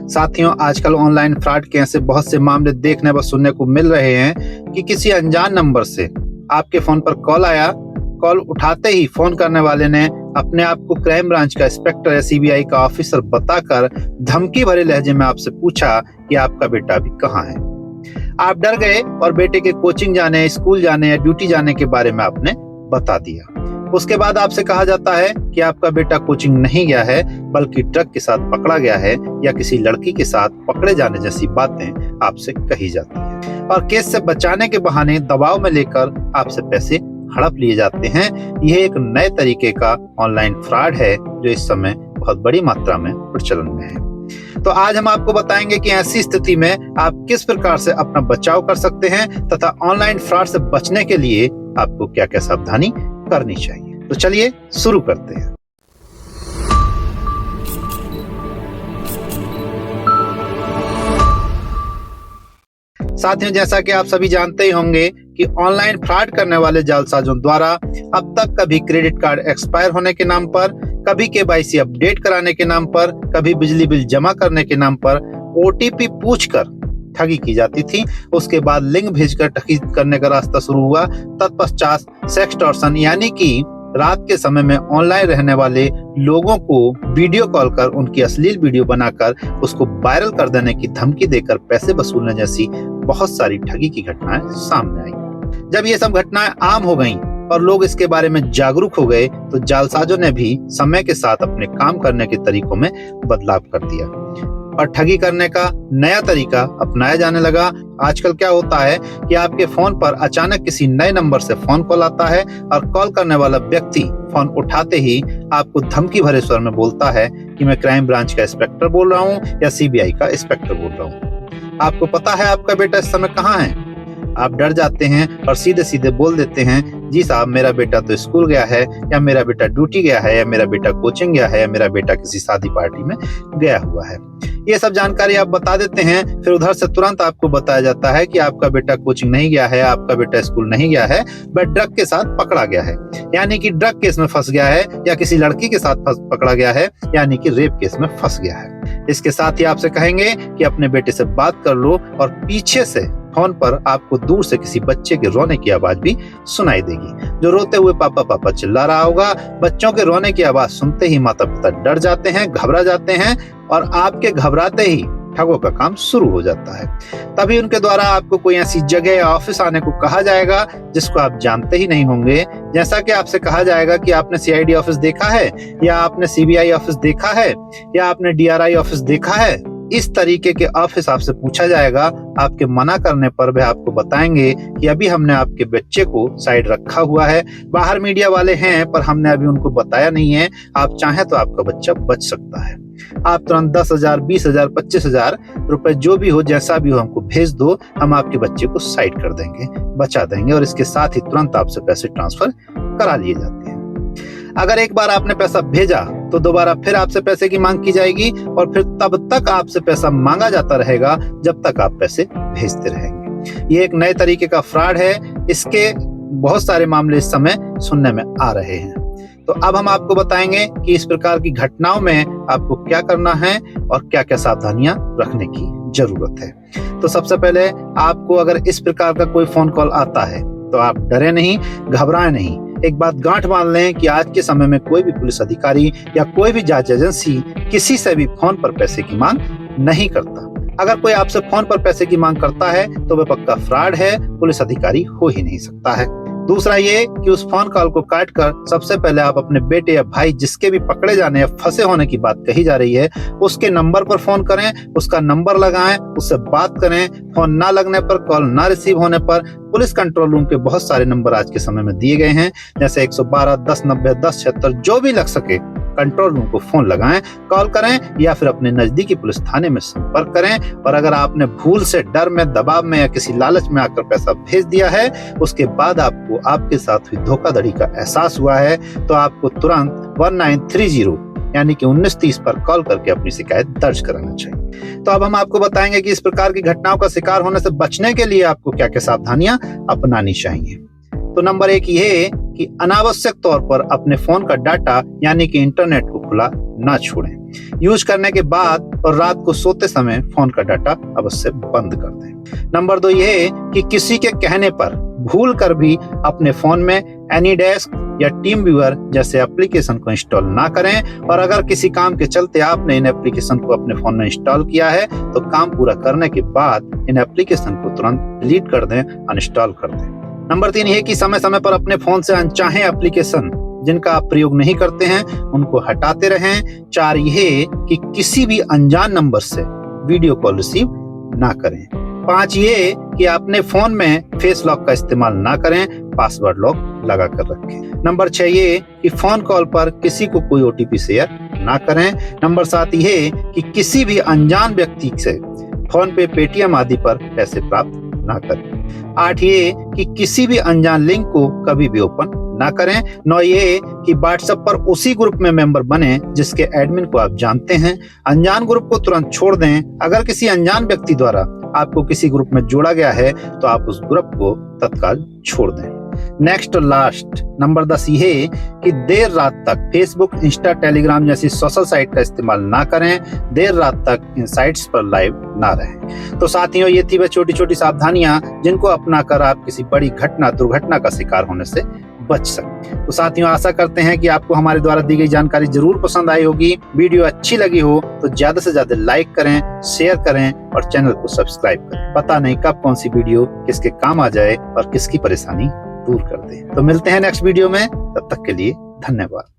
साथियों, आजकल online fraud के ऐसे बहुत से मामले देखने व सुनने को मिल रहे हैं कि किसी अनजान नंबर से आपके फोन पर कॉल आया। कॉल उठाते ही फोन करने वाले ने अपने आप को क्राइम ब्रांच का इंस्पेक्टर या सीबीआई का ऑफिसर बताकर धमकी भरे लहजे में आपसे पूछा कि आपका बेटा अभी कहाँ है। आप डर गए और बेटे के कोचिंग जाने, स्कूल जाने या ड्यूटी जाने के बारे में आपने बता दिया। उसके बाद आपसे कहा जाता है कि आपका बेटा कोचिंग नहीं गया है, बल्कि ट्रक के साथ पकड़ा गया है या किसी लड़की के साथ पकड़े जाने जैसी बातें आपसे कही जाती है और केस से बचाने के बहाने दबाव में लेकर आपसे पैसे हड़प लिए जाते हैं। यह एक नए तरीके का ऑनलाइन फ्रॉड है जो इस समय बहुत बड़ी मात्रा में प्रचलन में है। तो आज हम आपको बताएंगे कि ऐसी स्थिति में आप किस प्रकार से अपना बचाव कर सकते हैं तथा ऑनलाइन फ्रॉड से बचने के लिए आपको क्या क्या सावधानी करनी चाहिए। तो चलिए शुरू करते हैं। साथियों, जैसा कि आप सभी जानते ही होंगे कि ऑनलाइन फ्रॉड करने वाले जालसाजों द्वारा अब तक कभी क्रेडिट कार्ड एक्सपायर होने के नाम पर, कभी केवाईसी अपडेट कराने के नाम पर, कभी बिजली बिल जमा करने के नाम पर ओटीपी पूछकर ठगी की जाती थी। उसके बाद लिंक भेजकर ठगी करने का रास्ता शुरू हुआ। तत्पश्चात सेक्सटॉर्शन यानी कि रात के समय में ऑनलाइन रहने वाले लोगों को वीडियो कॉल कर उनकी अश्लील वीडियो बनाकर उसको वायरल कर देने की धमकी देकर पैसे वसूलने जैसी बहुत सारी ठगी की घटनाएं सामने आई। जब ये सब घटनाएं आम हो गईं और लोग इसके बारे में जागरूक हो गए तो जालसाजों ने भी समय के साथ अपने काम करने के तरीकों में बदलाव कर दिया और ठगी करने का नया तरीका अपनाया जाने लगा। आजकल क्या होता है कि आपके फोन पर अचानक किसी नए नंबर से फोन कॉल आता है और कॉल करने वाला व्यक्ति फोन उठाते ही आपको धमकी भरे स्वर में बोलता है कि मैं क्राइम ब्रांच का इंस्पेक्टर बोल रहा हूँ या सीबीआई का इंस्पेक्टर बोल रहा हूँ। आपको पता है आपका बेटा इस समय कहाँ है? आप डर जाते हैं और सीधे सीधे बोल देते हैं, जी साहब, मेरा बेटा तो स्कूल गया है, या मेरा बेटा ड्यूटी गया है, या मेरा बेटा कोचिंग गया है, या मेरा बेटा किसी शादी पार्टी में गया हुआ है। ये सब जानकारी आप बता देते हैं। फिर उधर से तुरंत आपको बताया जाता है कि आपका बेटा कोचिंग नहीं गया है, आपका बेटा स्कूल नहीं गया है, बट ड्रग के साथ पकड़ा गया है, यानी कि ड्रग केस में फंस गया है, या किसी लड़की के साथ पकड़ा गया है, यानी कि रेप केस में फंस गया है। इसके साथ ही आपसे कहेंगे कि अपने बेटे से बात कर लो और पीछे से फोन पर आपको दूर से किसी बच्चे के रोने की आवाज भी सुनाई देगी, जो रोते हुए पापा पापा चिल्ला रहा होगा। बच्चों के रोने की आवाज सुनते ही माता पिता डर जाते हैं, घबरा जाते हैं और आपके घबराते ही ठगों का काम शुरू हो जाता है। तभी उनके द्वारा आपको कोई ऐसी जगह या ऑफिस आने को कहा जाएगा जिसको आप जानते ही नहीं होंगे। जैसा कि आपसे कहा जाएगा कि आपने सीआईडी ऑफिस देखा है, या आपने सीबीआई ऑफिस देखा है, या आपने डीआरआई ऑफिस देखा है। इस तरीके के ऑफिस आपसे पूछा जाएगा। आपके मना करने पर वे आपको बताएंगे कि अभी हमने आपके बच्चे को साइड रखा हुआ है, बाहर मीडिया वाले हैं पर हमने अभी उनको बताया नहीं है, आप चाहें तो आपका बच्चा बच सकता है। आप तुरंत 10,000, 20,000, 25,000 रुपए जो भी हो, जैसा भी हो, हमको भेज दो, हम आपके बच्चे को साइड कर देंगे, बचा देंगे और इसके साथ ही तुरंत आपसे पैसे ट्रांसफर करा लिए जाते हैं। अगर एक बार आपने पैसा भेजा तो दोबारा फिर आपसे पैसे की मांग की जाएगी और फिर तब तक आपसे पैसा मांगा जाता रहेगा जब तक आप पैसे भेजते रहेंगे। ये एक नए तरीके का फ्रॉड है। इसके बहुत सारे मामले इस समय सुनने में आ रहे हैं। तो अब हम आपको बताएंगे कि इस प्रकार की घटनाओं में आपको क्या करना है और क्या क्या सावधानियां रखने की जरूरत है। तो सबसे पहले आपको अगर इस प्रकार का कोई फोन कॉल आता है तो आप डरे नहीं, घबराएं नहीं। एक बात गांठ बांध लें कि आज के समय में कोई भी पुलिस अधिकारी या कोई भी जांच एजेंसी किसी से भी फोन पर पैसे की मांग नहीं करता। अगर कोई आपसे फोन पर पैसे की मांग करता है तो वह पक्का फ्रॉड है, पुलिस अधिकारी हो ही नहीं सकता है। दूसरा ये कि उस फोन कॉल को काट कर सबसे पहले आप अपने बेटे या भाई, जिसके भी पकड़े जाने या फंसे होने की बात कही जा रही है, उसके नंबर पर फोन करें, उसका नंबर लगाएं, उससे बात करें। फोन ना लगने पर, कॉल ना रिसीव होने पर पुलिस कंट्रोल रूम के बहुत सारे नंबर आज के समय में दिए गए हैं, जैसे 112, 1090, 1076, जो भी लग सके कंट्रोल रूम को फोन लगाएं, कॉल करें या फिर अपने नजदीकी पुलिस थाने में संपर्क करें। और अगर आपने भूल से, डर में, दबाव में या किसी लालच में आकर पैसा भेज दिया है, उसके बाद आपको आपके साथ हुई धोखाधड़ी का एहसास हुआ है, तो आपको तुरंत 1930 यानी कि 1930 पर कॉल करके अपनी शिकायत दर्ज कराना चाहिए। तो अब हम आपको बताएंगे कि इस प्रकार की घटनाओं का शिकार होने से बचने के लिए आपको क्या क्या सावधानियां अपनानी चाहिए। तो नंबर 1 ये कि अनावश्यक तौर पर अपने फोन का डाटा यानी कि इंटरनेट को खुला ना छोड़ें। यूज करने के बाद और रात को सोते समय फोन का डाटा अवश्य बंद कर दें। नंबर 2 ये है कि किसी के कहने पर भूल कर भी अपने फोन में एनीडेस्क या टीम व्यूअर जैसे एप्लीकेशन को इंस्टॉल ना करें, और अगर किसी काम के चलते आपने इन एप्लीकेशन को अपने फोन में इंस्टॉल किया है तो काम पूरा करने के बाद इन एप्लीकेशन को तुरंत डिलीट कर दें, अनइंस्टॉल कर दें। नंबर 3 ये कि समय समय पर अपने फोन से अनचाहे एप्लीकेशन जिनका आप प्रयोग नहीं करते हैं उनको हटाते रहें। 4 ये कि किसी भी अनजान नंबर से वीडियो कॉल रिसीव ना करें। 5 ये कि अपने फोन में फेस लॉक का इस्तेमाल ना करें, पासवर्ड लॉक लगा कर रखें। नंबर 6 ये कि फोन कॉल पर किसी को कोई ओटीपी शेयर ना करें। नंबर 7 ये कि किसी भी अनजान व्यक्ति से फोन पे, पेटीएम आदि पर पैसे प्राप्त ना करें। 8 ये कि किसी भी अनजान लिंक को कभी भी ओपन ना करें। 9 ये कि व्हाट्सएप पर उसी ग्रुप में मेंबर बने जिसके एडमिन को आप जानते हैं। अनजान ग्रुप को तुरंत छोड़ दें। अगर किसी अनजान व्यक्ति द्वारा आपको किसी ग्रुप में जोड़ा गया है तो आप उस ग्रुप को तत्काल छोड़ दें। नेक्स्ट और लास्ट नंबर 10 ये कि देर रात तक फेसबुक, इंस्टा, टेलीग्राम जैसी सोशल साइट का इस्तेमाल ना करें। देर रात तक इन साइट्स पर लाइव ना रहें। तो साथियों, ये थी वह छोटी छोटी सावधानियां जिनको अपनाकर आप किसी बड़ी घटना, दुर्घटना का शिकार होने से बच सकते। तो साथियों, आशा करते हैं कि आपको हमारे द्वारा दी गई जानकारी जरूर पसंद आई होगी। वीडियो अच्छी लगी हो तो ज्यादा से ज्यादा लाइक करें, शेयर करें और चैनल को सब्सक्राइब करें। पता नहीं कब कौन सी वीडियो किसके काम आ जाए और किसकी परेशानी दूर कर दे। तो मिलते हैं नेक्स्ट वीडियो में, तब तक के लिए धन्यवाद।